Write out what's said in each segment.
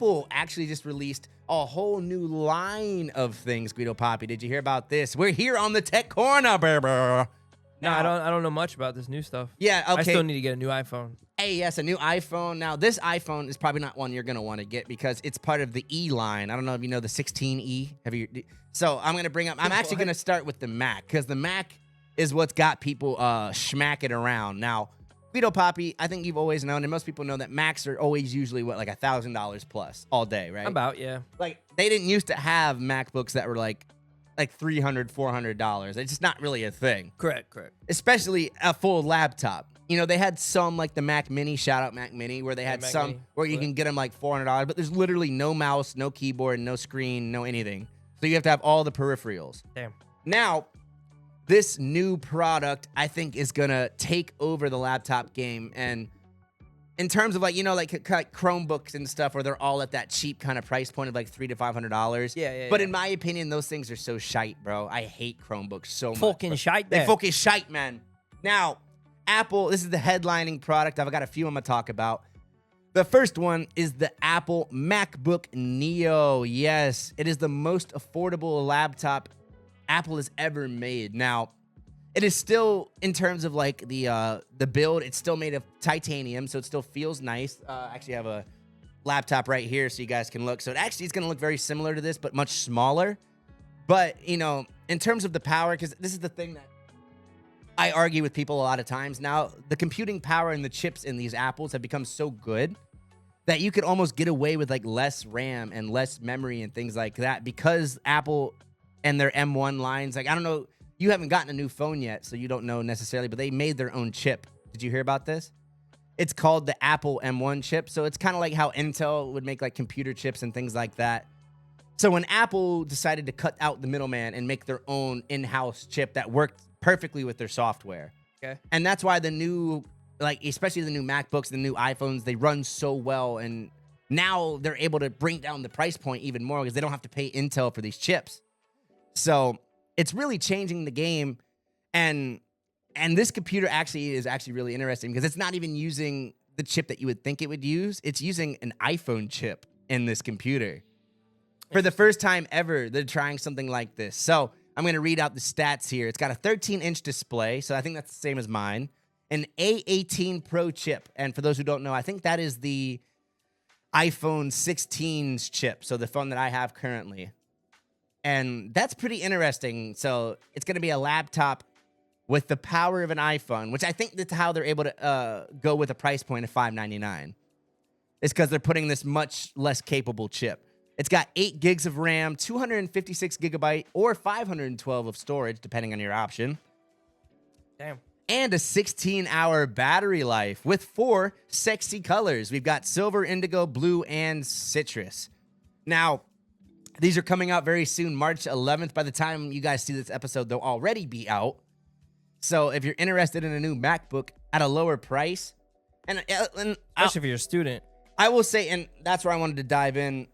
Apple actually just released a whole new line of things, Guido Papi. Did you hear about this? We're here on the Tech Corner, baby. No, I don't know much about this new stuff. Yeah, okay. I still need to get a new iPhone. Hey, yes, a new iPhone. Now, this iPhone is probably not one you're going to want to get because it's part of the E line. I don't know if you know the 16E. So I'm going to bring up, I'm actually going to start with the Mac because the Mac is what's got people smacking around. Now, Guido Papi, I think you've always known, and most people know that Macs are always usually, what, like $1,000 plus all day, right? About, yeah. Like, they didn't used to have MacBooks that were like $300, $400. It's just not really a thing. Correct. Especially a full laptop. You know, they had some like the Mac Mini, shout out Mac Mini, where they had some Mini. where you can get them like $400, but there's literally no mouse, no keyboard, no screen, no anything. So you have to have all the peripherals. Damn. Now, this new product, I think, is going to take over the laptop game. And in terms of like, you know, like Chromebooks and stuff where they're all at that cheap kind of price point of like $300 to $500. Yeah. But in my opinion, those things are so shite, bro. I hate Chromebooks so much. Fucking shite. They fucking shite, man. Now, Apple, this is the headlining product. I've got a few I'm going to talk about. The first one is the Apple MacBook Neo. Yes, it is the most affordable laptop Apple has ever made. Now, it is still, in terms of like the build, it's still made of titanium, so it still feels nice. I actually have a laptop right here so you guys can look. So it actually is going to look very similar to this, but much smaller. But, you know, in terms of the power, because this is the thing that I argue with people a lot of times now, the computing power and the chips in these Apples have become so good that you could almost get away with like less RAM and less memory and things like that because Apple and their M1 lines, like, I don't know, you haven't gotten a new phone yet, so you don't know necessarily, but they made their own chip. Did you hear about this? It's called the Apple M1 chip. So it's kind of like how Intel would make like computer chips and things like that. So when Apple decided to cut out the middleman and make their own in-house chip that worked perfectly with their software. Okay. And that's why the new, like, especially the new MacBooks, the new iPhones, they run so well. And now they're able to bring down the price point even more because they don't have to pay Intel for these chips. So it's really changing the game. And this computer is actually really interesting because it's not even using the chip that you would think it would use. It's using an iPhone chip in this computer. For the first time ever, they're trying something like this. So I'm going to read out the stats here. It's got a 13-inch display, so I think that's the same as mine. An A18 Pro chip. And for those who don't know, I think that is the iPhone 16's chip, so the phone that I have currently. And that's pretty interesting. So it's going to be a laptop with the power of an iPhone, which I think that's how they're able to go with a price point of $599. It's because they're putting this much less capable chip. It's got 8 gigs of RAM, 256 gigabyte, or 512 of storage, depending on your option. Damn. And a 16-hour battery life with 4 sexy colors. We've got silver, indigo, blue, and citrus. Now, these are coming out very soon, March 11th. By the time you guys see this episode, they'll already be out. So if you're interested in a new MacBook at a lower price, and especially if you're a student, I will say, and that's where I wanted to dive in,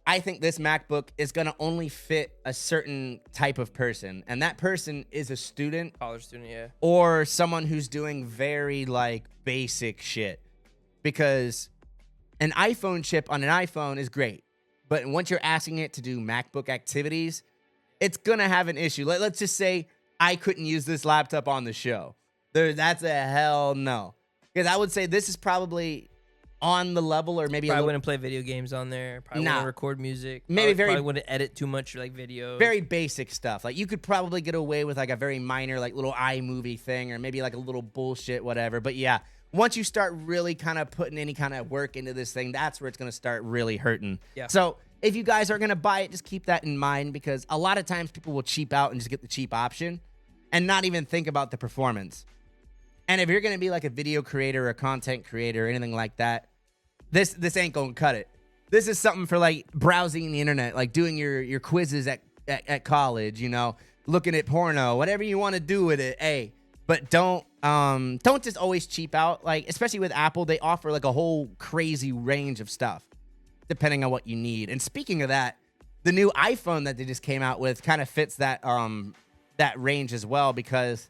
I think this MacBook is going to only fit a certain type of person. And that person is a student. College student, yeah. Or someone who's doing very, like, basic shit. Because an iPhone chip on an iPhone is great. But once you're asking it to do MacBook activities, it's going to have an issue. Let's just say I couldn't use this laptop on the show. That's a hell no. Because I would say this is probably on the level, or maybe probably wouldn't play video games on there. Probably wouldn't record music. Maybe probably wouldn't edit too much like videos. Very basic stuff. Like you could probably get away with like a very minor like little iMovie thing, or maybe like a little bullshit whatever. But yeah, once you start really kind of putting any kind of work into this thing, that's where it's going to start really hurting. Yeah. So if you guys are going to buy it, just keep that in mind, because a lot of times people will cheap out and just get the cheap option and not even think about the performance. And if you're going to be like a video creator or a content creator or anything like that, this ain't gonna cut it. This is something for like browsing the internet, like doing your quizzes at college, you know, looking at porno, whatever you want to do with it. Hey, but don't just always cheap out. Like, especially with Apple, they offer like a whole crazy range of stuff depending on what you need. And speaking of that, the new iPhone that they just came out with kind of fits that that range as well, because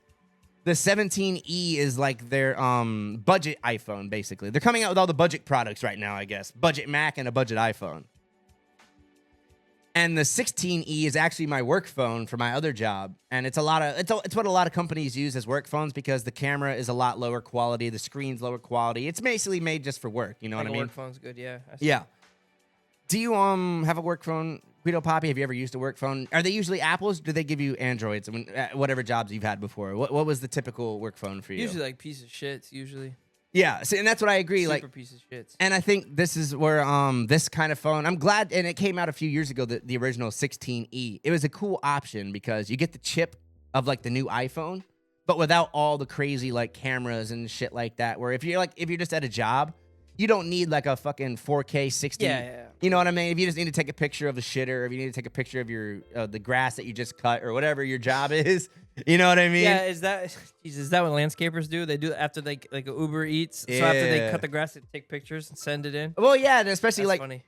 The 17E is like their budget iPhone, basically. They're coming out with all the budget products right now, I guess. Budget Mac and a budget iPhone. And the 16E is actually my work phone for my other job. And it's what a lot of companies use as work phones because the camera is a lot lower quality, the screen's lower quality. It's basically made just for work, you know what I mean? Work phone's good, yeah. Yeah. Do you have a work phone? Guido Papi, have you ever used a work phone? Are they usually Apples? Do they give you Androids? Whatever jobs you've had before. What was the typical work phone for you? Usually like piece of shits, usually. Yeah, and that's what I agree. Super like piece of shits. And I think this is where this kind of phone, I'm glad, and it came out a few years ago, the original 16E. It was a cool option because you get the chip of like the new iPhone, but without all the crazy like cameras and shit like that. Where if you're just at a job, you don't need like a fucking 4K 60. Yeah. You know what I mean? If you just need to take a picture of the shitter, if you need to take a picture of your the grass that you just cut or whatever your job is, you know what I mean? Yeah, is that what landscapers do? They do after they like Uber Eats. So after they cut the grass, they take pictures and send it in. Well, yeah, and especially That's like funny.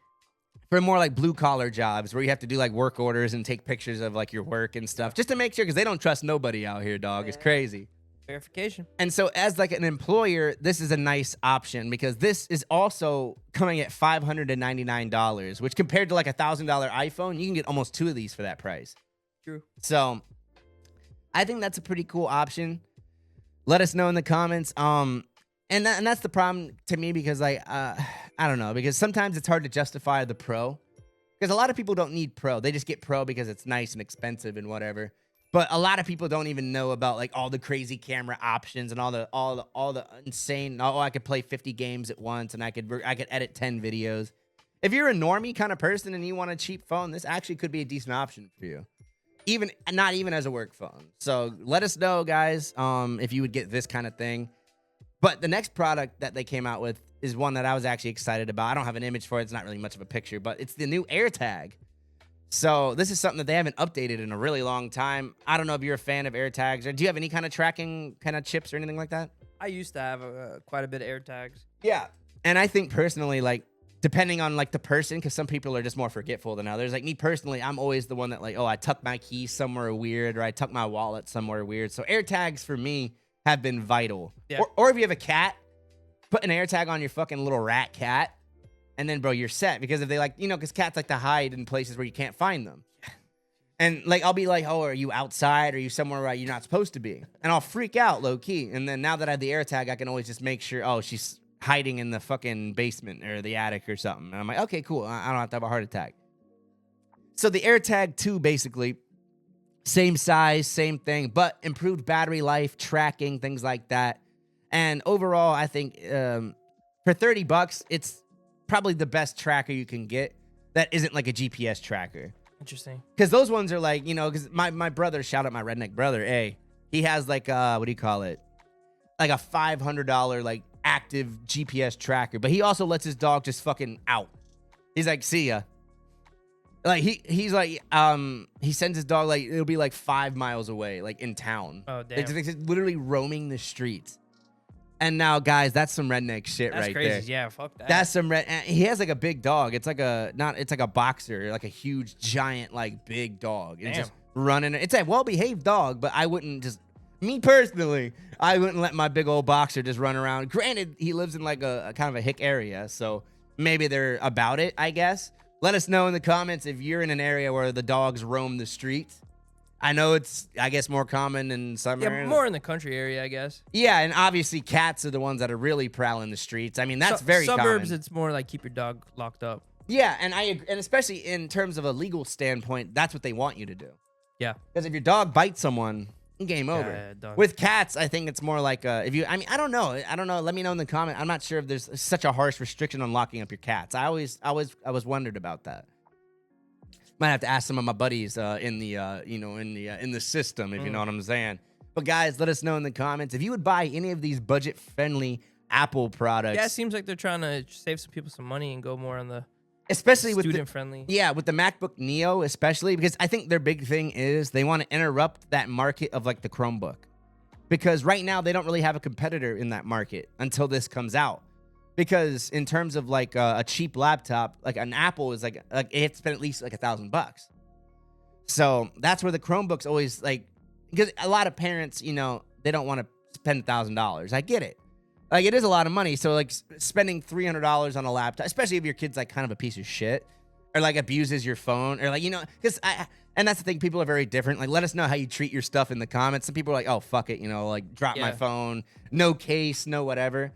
For more like blue collar jobs where you have to do like work orders and take pictures of like your work and stuff just to make sure because they don't trust nobody out here, dog. It's crazy. Verification. And so as like an employer, this is a nice option because this is also coming at $599, which compared to like $1,000 iPhone, you can get almost 2 of these for that price. True. So I think that's a pretty cool option. Let us know in the comments. And that's the problem to me because I don't know, because sometimes it's hard to justify the Pro because a lot of people don't need Pro. They just get Pro because it's nice and expensive and whatever. But a lot of people don't even know about like all the crazy camera options and all the insane. Oh, I could play 50 games at once and I could edit 10 videos. If you're a normie kind of person and you want a cheap phone, this actually could be a decent option for you. Not even as a work phone. So let us know, guys, if you would get this kind of thing. But the next product that they came out with is one that I was actually excited about. I don't have an image for it. It's not really much of a picture, but it's the new AirTag. So this is something that they haven't updated in a really long time. I don't know if you're a fan of AirTags, or do you have any kind of tracking kind of chips or anything like that? I used to have quite a bit of AirTags. Yeah. And I think personally, like, depending on like the person, because some people are just more forgetful than others. Like me personally, I'm always the one that like, oh, I tuck my keys somewhere weird, or I tuck my wallet somewhere weird. So AirTags for me have been vital. Yeah. Or if you have a cat, put an AirTag on your fucking little rat cat. And then, bro, you're set. Because if they like, because cats like to hide in places where you can't find them. And, like, I'll be like, oh, are you outside? Are you somewhere where you're not supposed to be? And I'll freak out low-key. And then now that I have the AirTag, I can always just make sure, oh, she's hiding in the fucking basement or the attic or something. And I'm like, okay, cool. I don't have to have a heart attack. So the AirTag 2, basically, same size, same thing, but improved battery life, tracking, things like that. And overall, I think for $30, it's probably the best tracker you can get that isn't like a GPS tracker. Interesting. Because those ones are like, because my brother, shout out my redneck brother, he has like, what do you call it? Like a $500 like active GPS tracker, but he also lets his dog just fucking out. He's like, see ya. Like he's like, he sends his dog like, it'll be like 5 miles away, like in town. Oh, damn. It's literally roaming the streets. And now, guys, that's some redneck shit right there. That's crazy. Yeah, fuck that. That's some he has like a big dog. It's like a boxer, like a huge, giant, like big dog. It's just running. It's a well-behaved dog, but I wouldn't me personally, I wouldn't let my big old boxer just run around. Granted, he lives in like a kind of a hick area, so maybe they're about it, I guess. Let us know in the comments if you're in an area where the dogs roam the streets. I know it's, I guess, more common in some areas. Yeah, more in the country area, I guess. Yeah, and obviously cats are the ones that are really prowling the streets. I mean, that's very common. Suburbs, it's more like keep your dog locked up. Yeah, and especially in terms of a legal standpoint, that's what they want you to do. Yeah. Because if your dog bites someone, game over. Yeah, with cats, I think it's more like I don't know. Let me know in the comment. I'm not sure if there's such a harsh restriction on locking up your cats. I was wondered about that. Might have to ask some of my buddies in the system, if you know what I'm saying. But guys, let us know in the comments if you would buy any of these budget-friendly Apple products. Yeah, it seems like they're trying to save some people some money and go more on the especially with student-friendly. Yeah, with the MacBook Neo, especially because I think their big thing is they want to interrupt that market of like the Chromebook, because right now they don't really have a competitor in that market until this comes out. Because in terms of like a cheap laptop, like an Apple is like you have to spend at least like $1,000. So that's where the Chromebook's always like, because a lot of parents, they don't want to spend $1,000. I get it. Like, it is a lot of money. So, like, spending $300 on a laptop, especially if your kid's, like, kind of a piece of shit or, like, abuses your phone or, like, because and that's the thing. People are very different. Like, let us know how you treat your stuff in the comments. Some people are like, oh, fuck it, like, drop my phone, no case, no whatever.